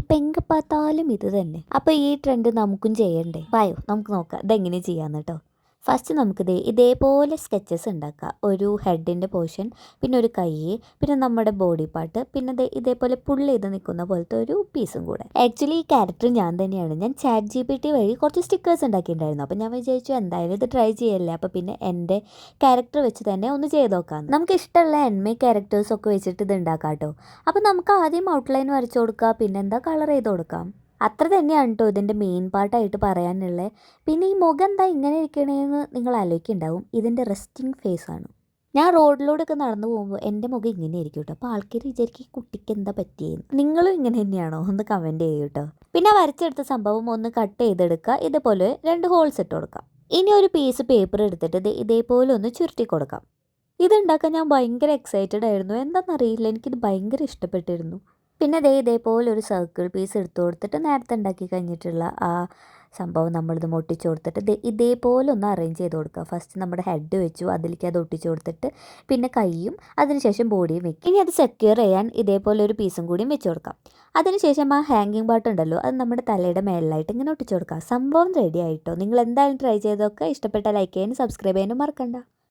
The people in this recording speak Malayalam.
ഇപ്പം എங்கே பார்த்தாലും ഇത് തന്നെ. അപ്പോൾ ഈ ട്രെൻഡ് നമുക്കും ചെയ്യണ്ടേ? വായോ നമുക്ക് നോക്കാം ഇതെങ്ങനെ ചെയ്യാമെന്ന് കേട്ടോ. ഫസ്റ്റ് നമുക്കിത് ഇതേപോലെ സ്കെച്ചസ് ഉണ്ടാക്കാം. ഒരു ഹെഡിൻ്റെ പോർഷൻ, പിന്നെ ഒരു കൈ, പിന്നെ നമ്മുടെ ബോഡി പാർട്ട്, പിന്നെ ഇതേപോലെ പുള്ള് ചെയ്ത് നിൽക്കുന്ന പോലത്തെ ഒരു പീസും കൂടെ. ആക്ച്വലി ഈ ക്യാരക്ടർ ഞാൻ തന്നെയാണ്. ഞാൻ ChatGPT വഴി കുറച്ച് സ്റ്റിക്കേഴ്സ് ഉണ്ടാക്കിയിട്ടുണ്ടായിരുന്നു. അപ്പോൾ ഞാൻ വിചാരിച്ചു എന്തായാലും ഇത് ട്രൈ ചെയ്യല്ലേ, അപ്പോൾ പിന്നെ എൻ്റെ ക്യാരക്ടർ വെച്ച് തന്നെ ഒന്ന് ചെയ്ത് നോക്കാം. നമുക്ക് ഇഷ്ടമുള്ള എൻമി ക്യാരക്ടേഴ്സൊക്കെ വെച്ചിട്ട് ഇത് ഉണ്ടാക്കാം കേട്ടോ. അപ്പോൾ നമുക്ക് ആദ്യം ഔട്ട്ലൈൻ വരച്ചു കൊടുക്കുക, പിന്നെ എന്താ കളർ ചെയ്ത് കൊടുക്കാം. അത്ര തന്നെയാണ് കേട്ടോ ഇതിൻ്റെ മെയിൻ പാർട്ടായിട്ട് പറയാനുള്ളത്. പിന്നെ ഈ മുഖം എന്താ ഇങ്ങനെ ഇരിക്കണേന്ന് നിങ്ങൾ ആലോചിക്കുന്നുണ്ടാവും. ഇതിൻ്റെ റെസ്റ്റിംഗ് ഫേസ് ആണ്. ഞാൻ റോഡിലൂടെയൊക്കെ നടന്നു പോകുമ്പോൾ എൻ്റെ മുഖം ഇങ്ങനെ ആയിരിക്കും കേട്ടോ. അപ്പോൾ ആൾക്കാർ വിചാരിക്കും ഈ കുട്ടിക്ക് എന്താ പറ്റിയെന്ന്. നിങ്ങളും ഇങ്ങനെ തന്നെയാണോ ഒന്ന് കമൻറ്റ് ചെയ്യൂ കേട്ടോ. പിന്നെ വരച്ചെടുത്ത സംഭവം ഒന്ന് കട്ട് ചെയ്തെടുക്കുക. ഇതുപോലെ 2 ഹോൾസ് ഇട്ട് കൊടുക്കാം. ഇനി ഒരു പീസ് പേപ്പർ എടുത്തിട്ട് ഇതേപോലെ ഒന്ന് ചുരുട്ടി കൊടുക്കാം. ഇതുണ്ടാക്കാൻ ഞാൻ ഭയങ്കര എക്സൈറ്റഡ് ആയിരുന്നു. എന്താണെന്നറിയില്ല, എനിക്കിത് ഭയങ്കര ഇഷ്ടപ്പെട്ടിരുന്നു. പിന്നെ ഇതേപോലെ ഒരു സർക്കിൾ പീസ് എടുത്തു കൊടുത്തിട്ട് നേരത്തെ ഉണ്ടാക്കി കഴിഞ്ഞിട്ടുള്ള ആ സംഭവം നമ്മളിത് ഒട്ടിച്ചു കൊടുത്തിട്ട് ഇതേപോലെ ഒന്ന് അറേഞ്ച് ചെയ്ത് കൊടുക്കുക. ഫസ്റ്റ് നമ്മുടെ ഹെഡ് വെച്ചു, അതിലേക്ക് അത് ഒട്ടിച്ചു കൊടുത്തിട്ട് പിന്നെ കൈയും അതിനുശേഷം ബോഡിയും വെക്കും. ഇനി അത് സെക്യൂർ ചെയ്യാൻ ഇതേപോലെ ഒരു പീസും കൂടിയും വെച്ച് കൊടുക്കാം. അതിനുശേഷം ആ ഹാങ്ങിങ് പാർട്ട് ഉണ്ടല്ലോ, അത് നമ്മുടെ തലയുടെ മേളിലായിട്ട് ഇങ്ങനെ ഒട്ടിച്ചു കൊടുക്കുക. സംഭവം റെഡി ആയിട്ടോ. നിങ്ങൾ എന്തായാലും ട്രൈ ചെയ്തൊക്കെ ഇഷ്ടപ്പെട്ട ലൈക്ക് ചെയ്യാനും സബ്സ്ക്രൈബ് ചെയ്യാനും മറക്കണ്ട.